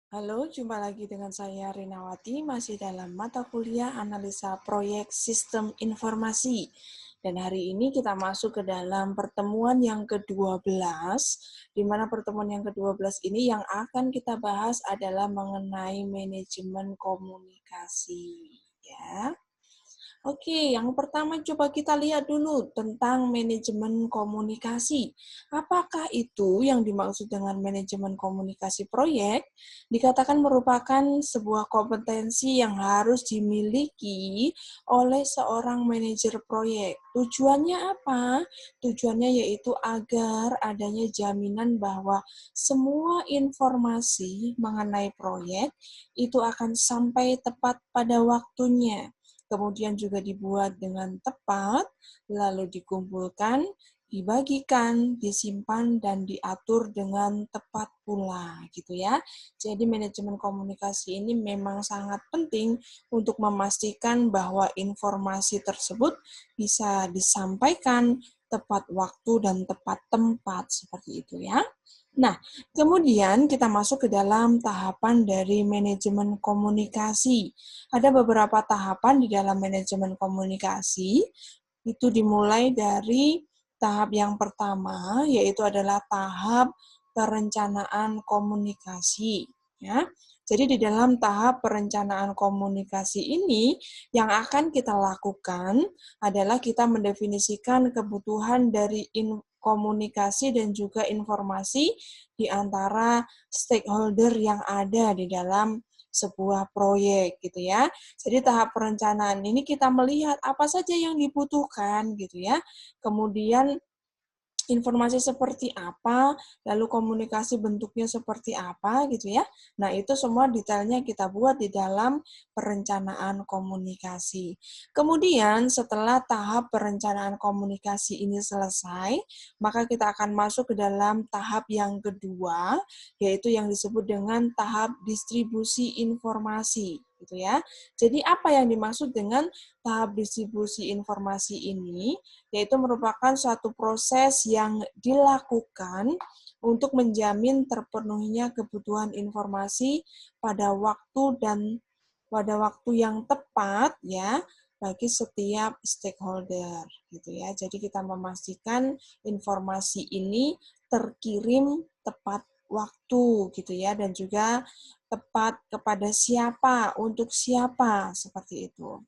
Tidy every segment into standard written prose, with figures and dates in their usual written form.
Halo, jumpa lagi dengan saya Rinawati, masih dalam mata kuliah analisa proyek sistem informasi. Dan hari ini kita masuk ke dalam pertemuan yang ke-12, di mana pertemuan yang ke-12 ini yang akan kita bahas adalah mengenai manajemen komunikasi. Ya. Oke, yang pertama coba kita lihat dulu tentang manajemen komunikasi. Apakah itu yang dimaksud dengan manajemen komunikasi proyek? Dikatakan merupakan sebuah kompetensi yang harus dimiliki oleh seorang manajer proyek. Tujuannya apa? Tujuannya yaitu agar adanya jaminan bahwa semua informasi mengenai proyek itu akan sampai tepat pada waktunya, kemudian juga dibuat dengan tepat, lalu dikumpulkan, dibagikan, disimpan, dan diatur dengan tepat pula, gitu ya. Jadi manajemen komunikasi ini memang sangat penting untuk memastikan bahwa informasi tersebut bisa disampaikan tepat waktu dan tepat tempat, seperti itu ya. Nah, kemudian kita masuk ke dalam tahapan dari manajemen komunikasi. Ada beberapa tahapan di dalam manajemen komunikasi, itu dimulai dari tahap yang pertama, yaitu adalah tahap perencanaan komunikasi. Ya. Jadi di dalam tahap perencanaan komunikasi ini, yang akan kita lakukan adalah kita mendefinisikan kebutuhan dari komunikasi dan juga informasi di antara stakeholder yang ada di dalam sebuah proyek gitu ya. Jadi tahap perencanaan ini kita melihat apa saja yang dibutuhkan gitu ya. Kemudian informasi seperti apa, lalu komunikasi bentuknya seperti apa gitu ya. Nah, itu semua detailnya kita buat di dalam perencanaan komunikasi. Kemudian setelah tahap perencanaan komunikasi ini selesai, maka kita akan masuk ke dalam tahap yang kedua, yaitu yang disebut dengan tahap distribusi informasi gitu ya. Jadi apa yang dimaksud dengan tahap distribusi informasi ini? Yaitu merupakan suatu proses yang dilakukan untuk menjamin terpenuhinya kebutuhan informasi pada waktu dan pada waktu yang tepat ya bagi setiap stakeholder gitu ya. Jadi kita memastikan informasi ini terkirim tepat waktu gitu ya, dan juga tepat kepada siapa, untuk siapa, seperti itu.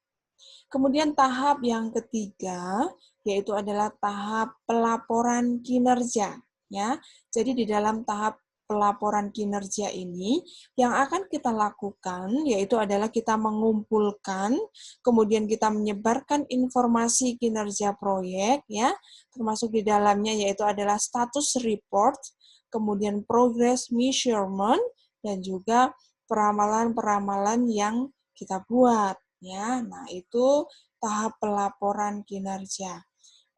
Kemudian tahap yang ketiga yaitu adalah tahap pelaporan kinerja ya. Jadi di dalam tahap pelaporan kinerja ini yang akan kita lakukan yaitu adalah kita mengumpulkan, kemudian kita menyebarkan informasi kinerja proyek ya, termasuk di dalamnya yaitu adalah status report, kemudian progress measurement, dan juga peramalan-peramalan yang kita buat ya. Nah, itu tahap pelaporan kinerja.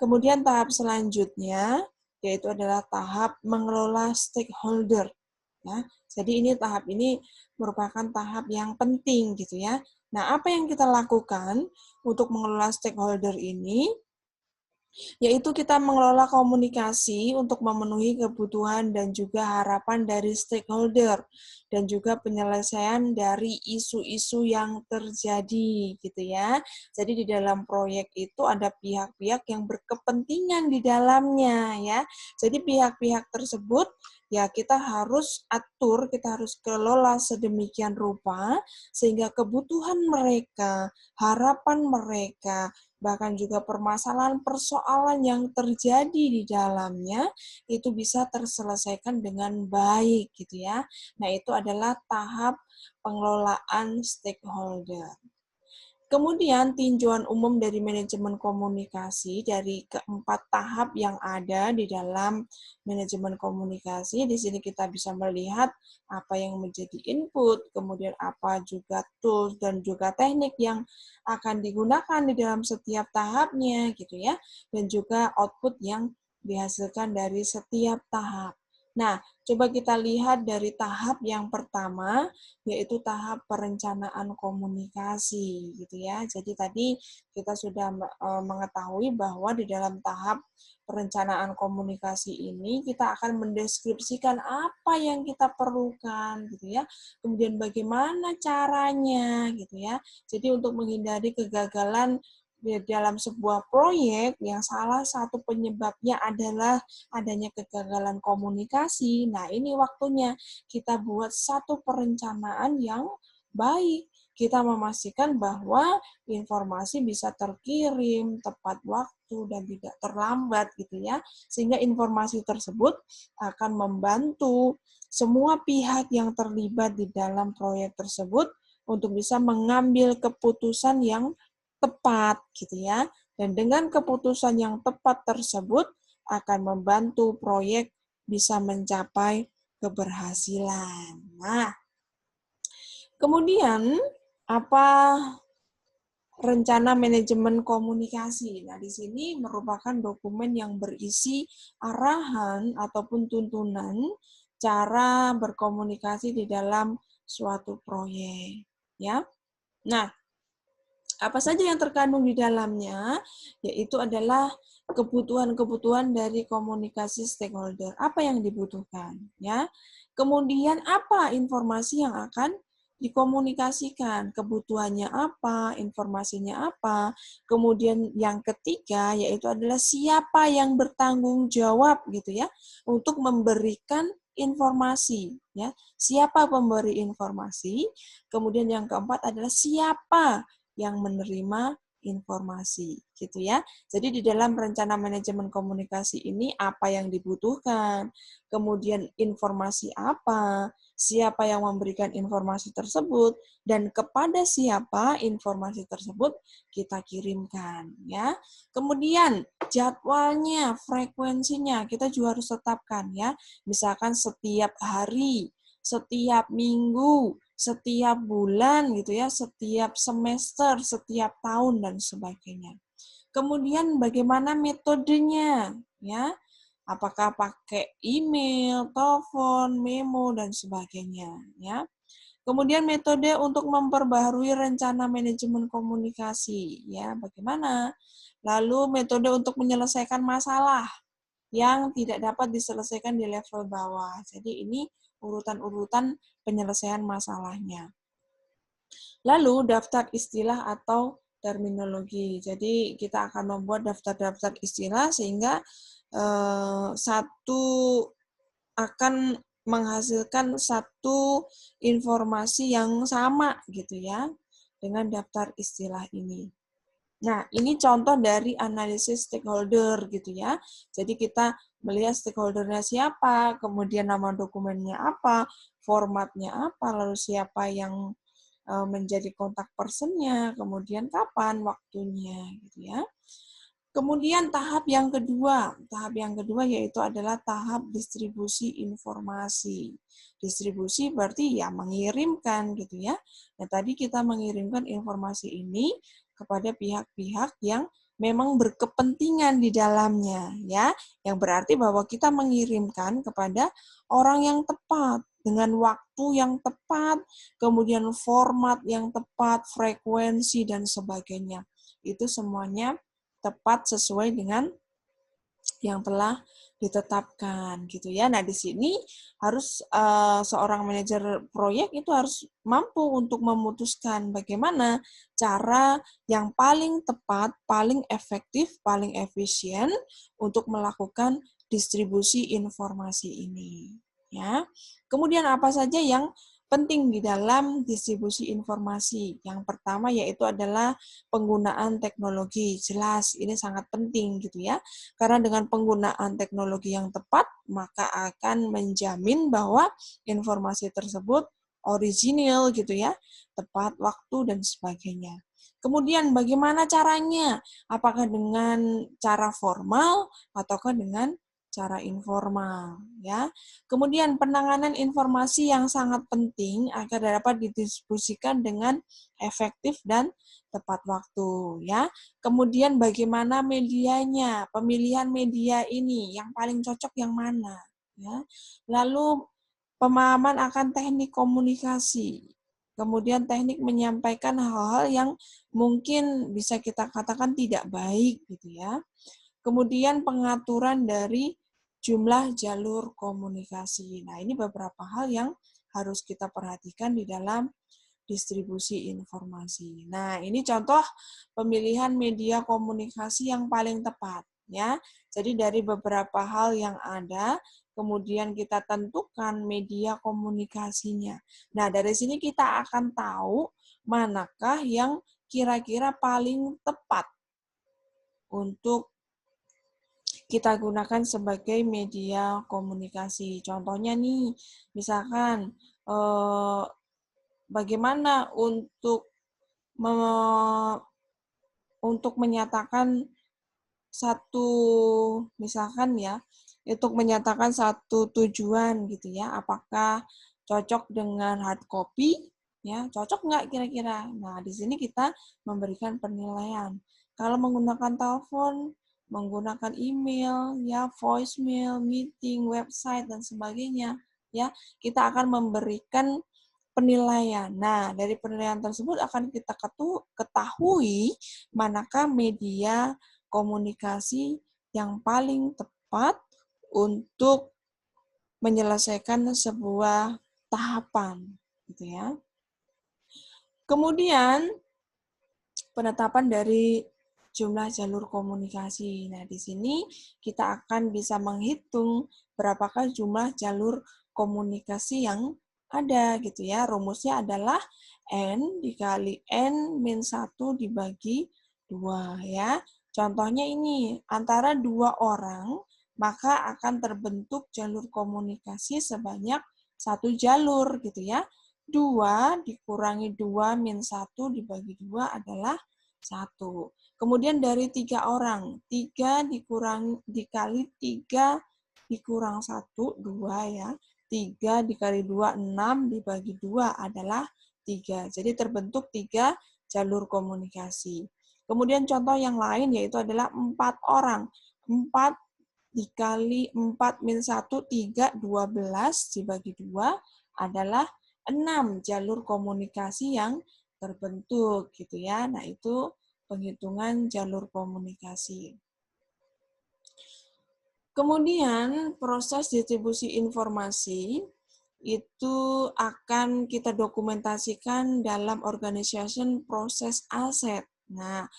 Kemudian tahap selanjutnya yaitu adalah tahap mengelola stakeholder ya. Jadi tahap ini merupakan tahap yang penting gitu ya. Nah, apa yang kita lakukan untuk mengelola stakeholder ini? Yaitu kita mengelola komunikasi untuk memenuhi kebutuhan dan juga harapan dari stakeholder, dan juga penyelesaian dari isu-isu yang terjadi gitu ya. Jadi di dalam proyek itu ada pihak-pihak yang berkepentingan di dalamnya ya. Jadi pihak-pihak tersebut ya kita harus atur, kita harus kelola sedemikian rupa sehingga kebutuhan mereka, harapan mereka, bahkan juga permasalahan persoalan yang terjadi di dalamnya itu bisa terselesaikan dengan baik gitu ya. Nah, itu adalah tahap pengelolaan stakeholder. Kemudian tinjauan umum dari manajemen komunikasi dari keempat tahap yang ada di dalam manajemen komunikasi. Di sini kita bisa melihat apa yang menjadi input, kemudian apa juga tools dan juga teknik yang akan digunakan di dalam setiap tahapnya gitu ya, dan juga output yang dihasilkan dari setiap tahap. Nah, coba kita lihat dari tahap yang pertama, yaitu tahap perencanaan komunikasi, gitu ya. Jadi tadi kita sudah mengetahui bahwa di dalam tahap perencanaan komunikasi ini kita akan mendeskripsikan apa yang kita perlukan, gitu ya. Kemudian bagaimana caranya, gitu ya. Jadi untuk menghindari kegagalan di dalam sebuah proyek yang salah satu penyebabnya adalah adanya kegagalan komunikasi. Nah, ini waktunya kita buat satu perencanaan yang baik. Kita memastikan bahwa informasi bisa terkirim tepat waktu dan tidak terlambat gitu ya. Sehingga informasi tersebut akan membantu semua pihak yang terlibat di dalam proyek tersebut untuk bisa mengambil keputusan yang tepat gitu ya. Dan dengan keputusan yang tepat tersebut akan membantu proyek bisa mencapai keberhasilan. Nah, kemudian apa rencana manajemen komunikasi? Nah, di sini merupakan dokumen yang berisi arahan ataupun tuntunan cara berkomunikasi di dalam suatu proyek, ya. Nah, apa saja yang terkandung di dalamnya, yaitu adalah kebutuhan-kebutuhan dari komunikasi stakeholder. Apa yang dibutuhkan, ya. Kemudian apa informasi yang akan dikomunikasikan, kebutuhannya apa, informasinya apa. Kemudian yang ketiga yaitu adalah siapa yang bertanggung jawab gitu ya untuk memberikan informasi, ya. Siapa pemberi informasi? Kemudian yang keempat adalah siapa yang menerima informasi, gitu ya. Jadi di dalam rencana manajemen komunikasi ini apa yang dibutuhkan, kemudian informasi apa, siapa yang memberikan informasi tersebut, dan kepada siapa informasi tersebut kita kirimkan, ya. Kemudian jadwalnya, frekuensinya kita juga harus tetapkan, ya. Misalkan setiap hari, setiap minggu, setiap bulan gitu ya, setiap semester, setiap tahun dan sebagainya. Kemudian bagaimana metodenya ya? Apakah pakai email, telepon, memo dan sebagainya ya. Kemudian metode untuk memperbaharui rencana manajemen komunikasi ya, bagaimana? Lalu metode untuk menyelesaikan masalah yang tidak dapat diselesaikan di level bawah. Jadi ini urutan-urutan penyelesaian masalahnya. Lalu daftar istilah atau terminologi. Jadi kita akan membuat daftar-daftar istilah sehingga satu akan menghasilkan satu informasi yang sama gitu ya dengan daftar istilah ini. Nah, ini contoh dari analisis stakeholder gitu ya. Jadi kita melihat stakeholdernya siapa, kemudian nama dokumennya apa, formatnya apa, lalu siapa yang menjadi kontak personnya, kemudian kapan waktunya gitu ya. Kemudian tahap yang kedua yaitu adalah tahap distribusi informasi. Distribusi berarti ya mengirimkan gitu ya. Nah, tadi kita mengirimkan informasi ini kepada pihak-pihak yang memang berkepentingan di dalamnya ya. Yang berarti bahwa kita mengirimkan kepada orang yang tepat dengan waktu yang tepat, kemudian format yang tepat, frekuensi dan sebagainya. Itu semuanya tepat sesuai dengan yang telah ditetapkan gitu ya. Nah, di sini harus seorang manajer proyek itu harus mampu untuk memutuskan bagaimana cara yang paling tepat, paling efektif, paling efisien untuk melakukan distribusi informasi ini ya. Kemudian apa saja yang penting di dalam distribusi informasi? Yang pertama yaitu adalah penggunaan teknologi. Jelas ini sangat penting gitu ya. Karena dengan penggunaan teknologi yang tepat, maka akan menjamin bahwa informasi tersebut original gitu ya, tepat waktu dan sebagainya. Kemudian bagaimana caranya? Apakah dengan cara formal ataukah dengan cara informal ya. Kemudian penanganan informasi yang sangat penting agar dapat didistribusikan dengan efektif dan tepat waktu ya. Kemudian bagaimana medianya, pemilihan media ini yang paling cocok yang mana ya. Lalu pemahaman akan teknik komunikasi. Kemudian teknik menyampaikan hal-hal yang mungkin bisa kita katakan tidak baik gitu ya. Kemudian pengaturan dari jumlah jalur komunikasi. Nah, ini beberapa hal yang harus kita perhatikan di dalam distribusi informasi. Nah, ini contoh pemilihan media komunikasi yang paling tepat ya. Jadi dari beberapa hal yang ada, kemudian kita tentukan media komunikasinya. Nah, dari sini kita akan tahu manakah yang kira-kira paling tepat untuk kita gunakan sebagai media komunikasi. Contohnya nih, misalkan bagaimana untuk menyatakan satu, misalkan ya, untuk menyatakan satu tujuan gitu ya, apakah cocok dengan hard copy, ya, cocok nggak kira-kira? Nah, di sini kita memberikan penilaian. Kalau menggunakan telepon, menggunakan email, ya, voicemail, meeting, website, dan sebagainya, ya, kita akan memberikan penilaian. Nah, dari penilaian tersebut akan kita ketahui manakah media komunikasi yang paling tepat untuk menyelesaikan sebuah tahapan, gitu ya. Kemudian penetapan dari jumlah jalur komunikasi. Nah, di sini kita akan bisa menghitung berapakah jumlah jalur komunikasi yang ada gitu ya. Rumusnya adalah N dikali N-1 dibagi 2 ya. Contohnya ini, antara dua orang, maka akan terbentuk jalur komunikasi sebanyak satu jalur gitu ya. 2 dikurangi 2 min 1 dibagi 2 adalah 1. Kemudian dari 3 orang, 3 dikali 3 dikurang 1, 2 ya. 3 dikali 2, 6 dibagi 2 adalah 3. Jadi terbentuk 3 jalur komunikasi. Kemudian contoh yang lain yaitu adalah 4 orang. 4 dikali 4 min 1, 3, 12 dibagi 2 adalah 6 jalur komunikasi yang terbentuk gitu ya. Nah, itu penghitungan jalur komunikasi. Kemudian proses distribusi informasi itu akan kita dokumentasikan dalam organization process asset. Nah,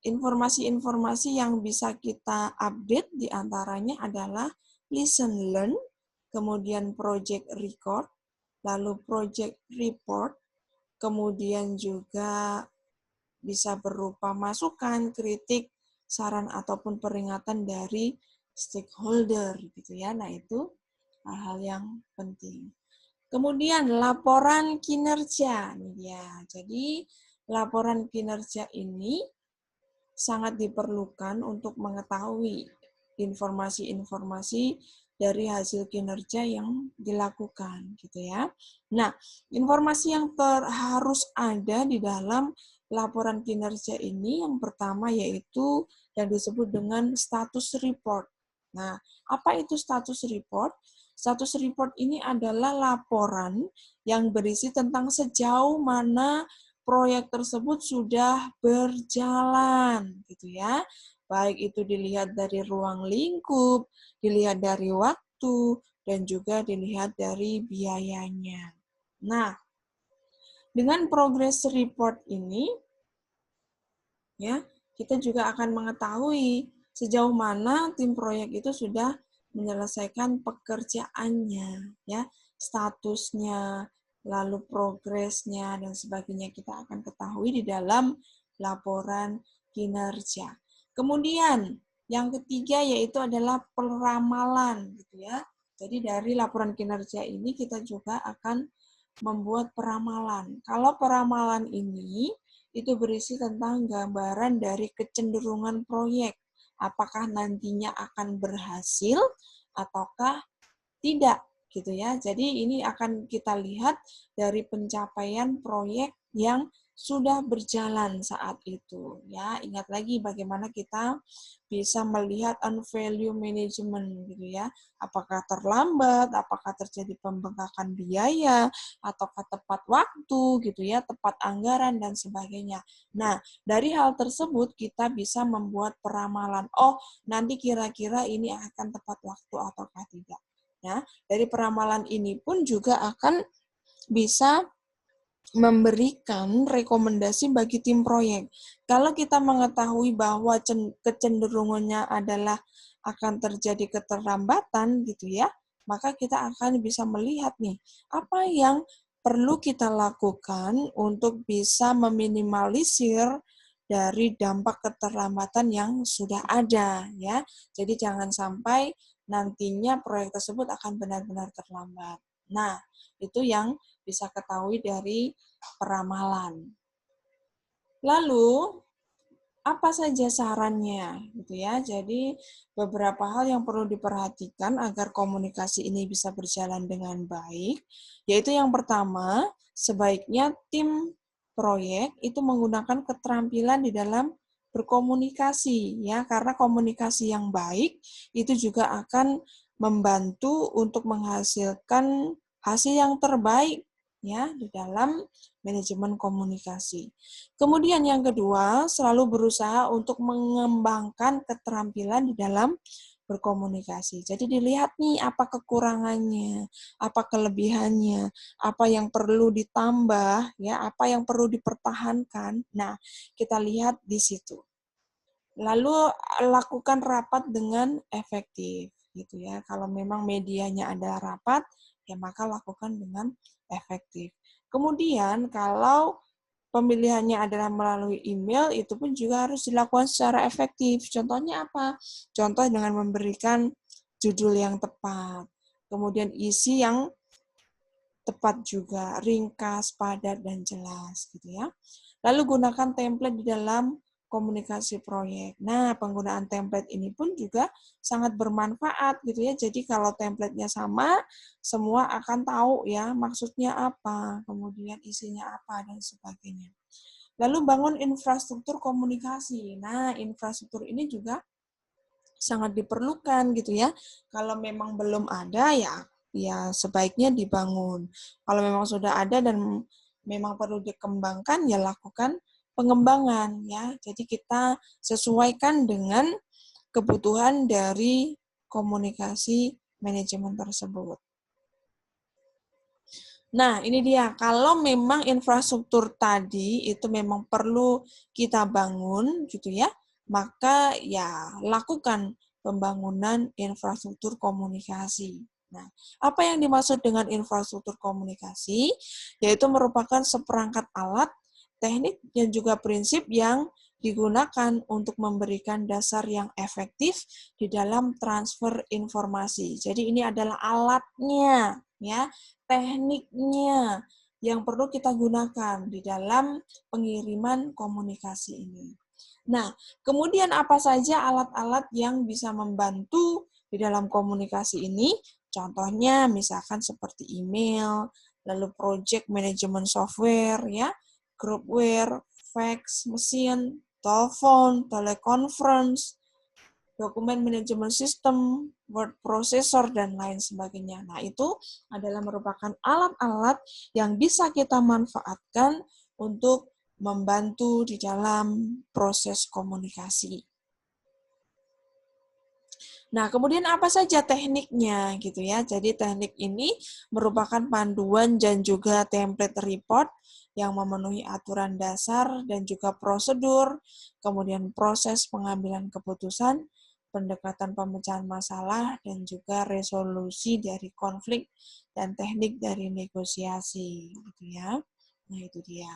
informasi-informasi yang bisa kita update diantaranya adalah listen learn, kemudian project record, lalu project report, kemudian juga bisa berupa masukan, kritik, saran ataupun peringatan dari stakeholder gitu ya. Nah, itu hal-hal yang penting. Kemudian laporan kinerja nih ya. Jadi laporan kinerja ini sangat diperlukan untuk mengetahui informasi-informasi dari hasil kinerja yang dilakukan gitu ya. Nah, informasi yang harus ada di dalam laporan kinerja ini yang pertama yaitu yang disebut dengan status report. Nah, apa itu status report? Status report ini adalah laporan yang berisi tentang sejauh mana proyek tersebut sudah berjalan gitu ya. Baik itu dilihat dari ruang lingkup, dilihat dari waktu, dan juga dilihat dari biayanya. Nah, dengan progress report ini ya, kita juga akan mengetahui sejauh mana tim proyek itu sudah menyelesaikan pekerjaannya ya, statusnya, lalu progresnya, dan sebagainya kita akan ketahui di dalam laporan kinerja. Kemudian, yang ketiga yaitu adalah peramalan, gitu ya. Jadi dari laporan kinerja ini kita juga akan membuat peramalan. Kalau peramalan ini itu berisi tentang gambaran dari kecenderungan proyek. Apakah nantinya akan berhasil ataukah tidak gitu ya. Jadi ini akan kita lihat dari pencapaian proyek yang sudah berjalan saat itu. Ya, ingat lagi bagaimana kita bisa melihat value management gitu ya. Apakah terlambat, apakah terjadi pembengkakan biaya, ataukah tepat waktu gitu ya, tepat anggaran dan sebagainya. Nah, dari hal tersebut kita bisa membuat peramalan. Oh, nanti kira-kira ini akan tepat waktu ataukah tidak. Ya, dari peramalan ini pun juga akan bisa memberikan rekomendasi bagi tim proyek. Kalau kita mengetahui bahwa kecenderungannya adalah akan terjadi keterlambatan gitu ya, maka kita akan bisa melihat nih, apa yang perlu kita lakukan untuk bisa meminimalisir dari dampak keterlambatan yang sudah ada ya. Jadi jangan sampai nantinya proyek tersebut akan benar-benar terlambat. Nah, itu yang bisa ketahui dari peramalan. Lalu, apa saja sarannya gitu ya. Jadi beberapa hal yang perlu diperhatikan agar komunikasi ini bisa berjalan dengan baik, yaitu yang pertama, sebaiknya tim proyek itu menggunakan keterampilan di dalam berkomunikasi ya, karena komunikasi yang baik itu juga akan membantu untuk menghasilkan hasil yang terbaik ya di dalam manajemen komunikasi. Kemudian yang kedua, selalu berusaha untuk mengembangkan keterampilan di dalam berkomunikasi. Jadi dilihat nih apa kekurangannya, apa kelebihannya, apa yang perlu ditambah, ya, apa yang perlu dipertahankan. Nah, kita lihat di situ. Lalu lakukan rapat dengan efektif, gitu ya. Kalau memang medianya adalah rapat, ya maka lakukan dengan efektif. Kemudian kalau pemilihannya adalah melalui email, itu pun juga harus dilakukan secara efektif. Contohnya apa? Contoh dengan memberikan judul yang tepat, kemudian isi yang tepat juga, ringkas, padat, dan jelas, gitu ya. Lalu gunakan template di dalam komunikasi proyek. Nah, penggunaan template ini pun juga sangat bermanfaat, gitu ya. Jadi kalau template-nya sama, semua akan tahu ya maksudnya apa, kemudian isinya apa, dan sebagainya. Lalu bangun infrastruktur komunikasi. Nah, infrastruktur ini juga sangat diperlukan gitu ya. Kalau memang belum ada ya sebaiknya dibangun. Kalau memang sudah ada dan memang perlu dikembangkan ya lakukan pengembangan ya. Jadi kita sesuaikan dengan kebutuhan dari komunikasi manajemen tersebut. Nah, ini dia. Kalau memang infrastruktur tadi itu memang perlu kita bangun gitu ya, maka ya lakukan pembangunan infrastruktur komunikasi. Nah, apa yang dimaksud dengan infrastruktur komunikasi? Yaitu merupakan seperangkat alat, teknik, dan juga prinsip yang digunakan untuk memberikan dasar yang efektif di dalam transfer informasi. Jadi ini adalah alatnya, ya, tekniknya yang perlu kita gunakan di dalam pengiriman komunikasi ini. Nah, kemudian apa saja alat-alat yang bisa membantu di dalam komunikasi ini? Contohnya misalkan seperti email, lalu project management software, ya, groupware, fax, mesin, telepon, teleconference, dokumen manajemen sistem, word processor, dan lain sebagainya. Nah, itu adalah merupakan alat-alat yang bisa kita manfaatkan untuk membantu di dalam proses komunikasi. Nah, kemudian apa saja tekniknya gitu ya. Jadi teknik ini merupakan panduan dan juga template report yang memenuhi aturan dasar dan juga prosedur, kemudian proses pengambilan keputusan, pendekatan pemecahan masalah, dan juga resolusi dari konflik dan teknik dari negosiasi gitu ya. Nah, itu dia.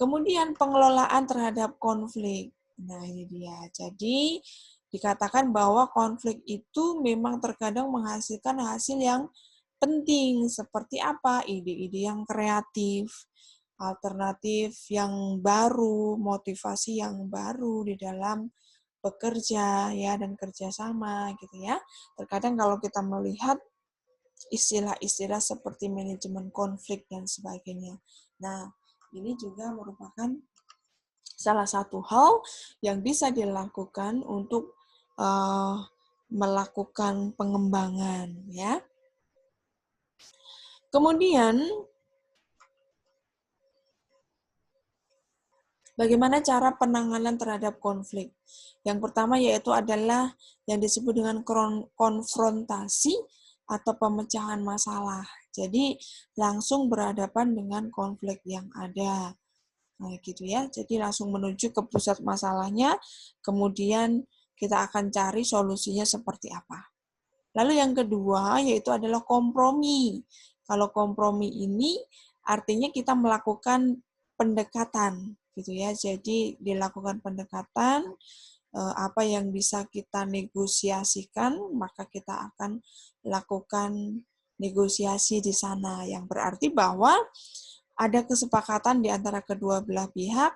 Kemudian pengelolaan terhadap konflik. Nah, ini dia. Jadi, dikatakan bahwa konflik itu memang terkadang menghasilkan hasil yang penting. Seperti apa? Ide-ide yang kreatif, alternatif yang baru, motivasi yang baru di dalam bekerja ya dan kerjasama gitu ya. Terkadang kalau kita melihat istilah-istilah seperti manajemen konflik dan sebagainya. Nah, Ini juga merupakan salah satu hal yang bisa dilakukan untuk melakukan pengembangan, ya. Kemudian, bagaimana cara penanganan terhadap konflik? Yang pertama yaitu adalah yang disebut dengan konfrontasi atau pemecahan masalah. Jadi langsung berhadapan dengan konflik yang ada. Nah, gitu ya. Jadi langsung menuju ke pusat masalahnya, kemudian kita akan cari solusinya seperti apa. Lalu yang kedua yaitu adalah kompromi. Kalau kompromi ini artinya kita melakukan pendekatan, gitu ya. Jadi dilakukan pendekatan, apa yang bisa kita negosiasikan, maka kita akan lakukan negosiasi di sana. Yang berarti bahwa ada kesepakatan di antara kedua belah pihak,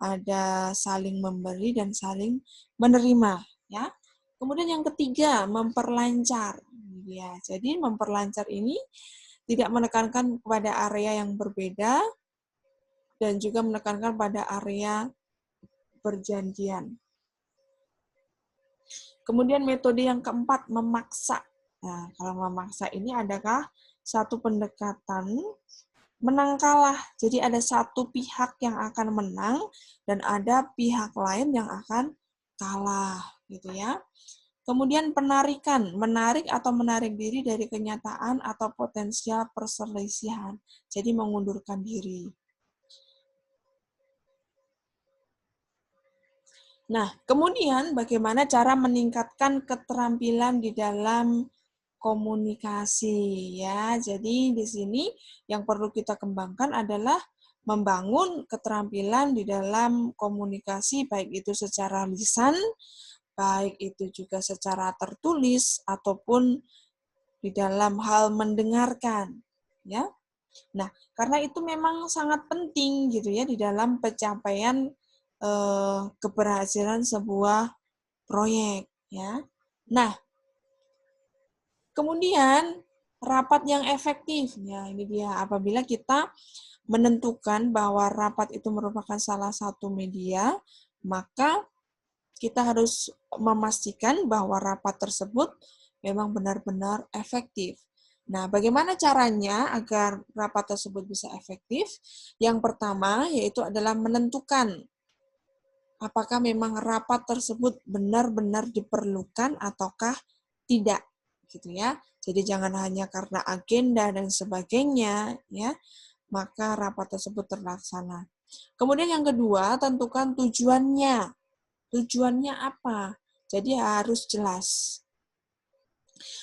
ada saling memberi dan saling menerima, ya. Kemudian yang ketiga, memperlancar. Ya, jadi memperlancar ini tidak menekankan pada area yang berbeda dan juga menekankan pada area perjanjian. Kemudian metode yang keempat, memaksa. Nah, kalau memaksa ini adakah satu pendekatan menang kalah. Jadi ada satu pihak yang akan menang dan ada pihak lain yang akan kalah, gitu ya. Kemudian penarikan, menarik atau menarik diri dari kenyataan atau potensial perselisihan. Jadi mengundurkan diri. Nah, kemudian bagaimana cara meningkatkan keterampilan di dalam komunikasi, ya. Jadi di sini yang perlu kita kembangkan adalah membangun keterampilan di dalam komunikasi, baik itu secara lisan, baik itu juga secara tertulis ataupun di dalam hal mendengarkan, ya. Nah, karena itu memang sangat penting gitu ya di dalam pencapaian keberhasilan sebuah proyek, ya. Nah, kemudian rapat yang efektif, ya ini dia. Apabila kita menentukan bahwa rapat itu merupakan salah satu media, maka kita harus memastikan bahwa rapat tersebut memang benar-benar efektif. Nah, bagaimana caranya agar rapat tersebut bisa efektif? Yang pertama yaitu adalah menentukan apakah memang rapat tersebut benar-benar diperlukan ataukah tidak, gitu ya. Jadi jangan hanya karena agenda dan sebagainya, ya, maka rapat tersebut terlaksana. Kemudian yang kedua, tentukan tujuannya. Tujuannya apa? Jadi harus jelas.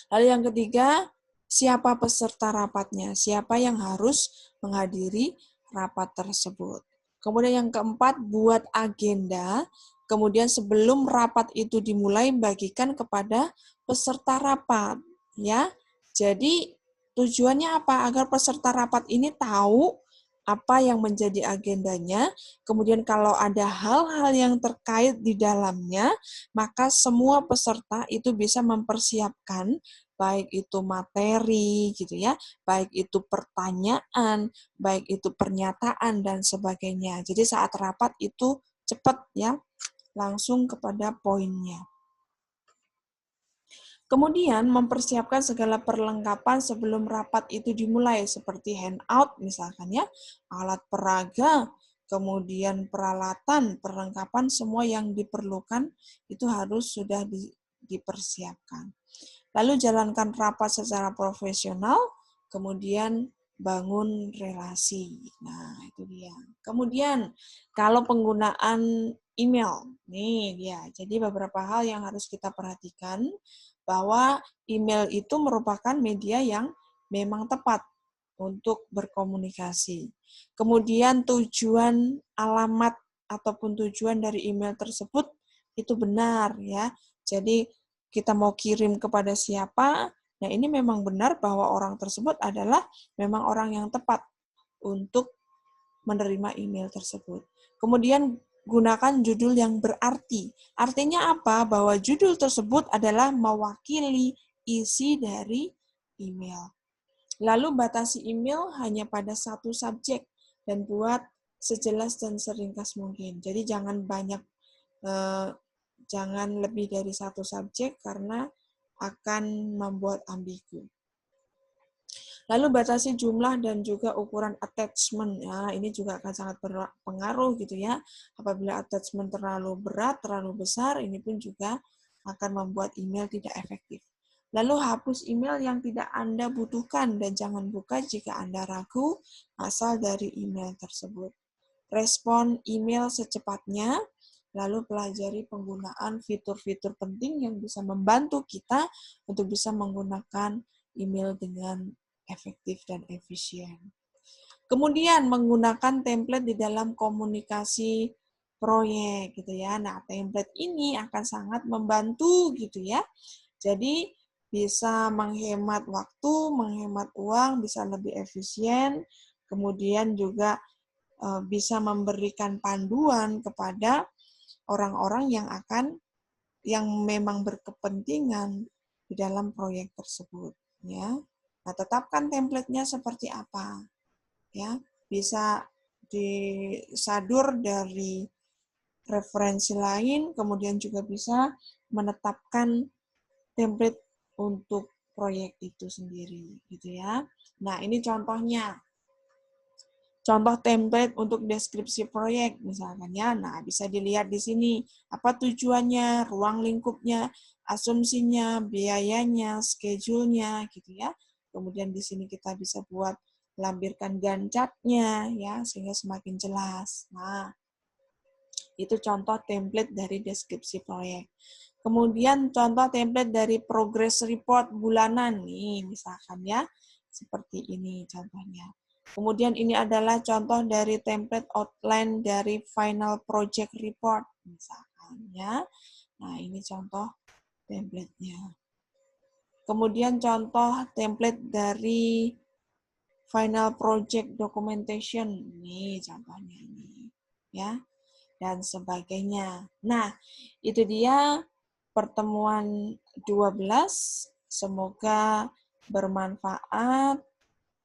Lalu yang ketiga, siapa peserta rapatnya? Siapa yang harus menghadiri rapat tersebut? Kemudian yang keempat, buat agenda. Kemudian sebelum rapat itu dimulai, bagikan kepada peserta rapat. Ya, jadi tujuannya apa? Agar peserta rapat ini tahu apa yang menjadi agendanya, kemudian kalau ada hal-hal yang terkait di dalamnya, maka semua peserta itu bisa mempersiapkan, baik itu materi, gitu ya, baik itu pertanyaan, baik itu pernyataan, dan sebagainya. Jadi saat rapat itu cepat ya, langsung kepada poinnya. Kemudian mempersiapkan segala perlengkapan sebelum rapat itu dimulai, seperti handout misalkan ya, alat peraga, kemudian peralatan, perlengkapan semua yang diperlukan itu harus sudah dipersiapkan. Lalu jalankan rapat secara profesional, kemudian bangun relasi. Nah, itu dia. Kemudian kalau penggunaan email, nih dia. Jadi beberapa hal yang harus kita perhatikan bahwa email itu merupakan media yang memang tepat untuk berkomunikasi. Kemudian tujuan alamat ataupun tujuan dari email tersebut itu benar ya. Jadi kita mau kirim kepada siapa, nah ini memang benar bahwa orang tersebut adalah memang orang yang tepat untuk menerima email tersebut. Kemudian gunakan judul yang berarti. Artinya apa? Bahwa judul tersebut adalah mewakili isi dari email. Lalu batasi email hanya pada satu subjek dan buat sejelas dan seringkas mungkin. Jadi jangan banyak, jangan lebih dari satu subjek karena akan membuat ambigu. Lalu batasi jumlah dan juga ukuran attachment. Ya, ini juga akan sangat berpengaruh gitu ya. Apabila attachment terlalu berat, terlalu besar, ini pun juga akan membuat email tidak efektif. Lalu hapus email yang tidak Anda butuhkan dan jangan buka jika Anda ragu asal dari email tersebut. Respon email secepatnya, lalu pelajari penggunaan fitur-fitur penting yang bisa membantu kita untuk bisa menggunakan email dengan efektif dan efisien. Kemudian menggunakan template di dalam komunikasi proyek gitu ya. Nah, template ini akan sangat membantu gitu ya. Jadi bisa menghemat waktu, menghemat uang, bisa lebih efisien, kemudian juga bisa memberikan panduan kepada orang-orang yang memang berkepentingan di dalam proyek tersebut ya. Nah, tetapkan template-nya seperti apa ya. Bisa disadur dari referensi lain, kemudian juga bisa menetapkan template untuk proyek itu sendiri gitu ya. Nah, ini contohnya. Contoh template untuk deskripsi proyek misalkan ya. Nah, bisa dilihat di sini apa tujuannya, ruang lingkupnya, asumsinya, biayanya, schedule-nya gitu ya. Kemudian di sini kita bisa buat lampirkan Gantt chart-nya ya sehingga semakin jelas. Nah, itu contoh template dari deskripsi proyek. Kemudian contoh template dari progress report bulanan nih misalkan ya. Seperti ini contohnya. Kemudian ini adalah contoh dari template outline dari final project report misalkan ya. Nah, ini contoh template-nya. Kemudian contoh template dari final project documentation. Ini contohnya ini ya dan sebagainya. Nah, itu dia pertemuan 12. Semoga bermanfaat.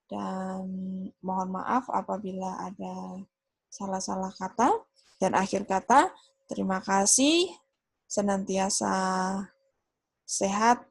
Dan mohon maaf apabila ada salah-salah kata. Dan akhir kata, terima kasih, senantiasa sehat,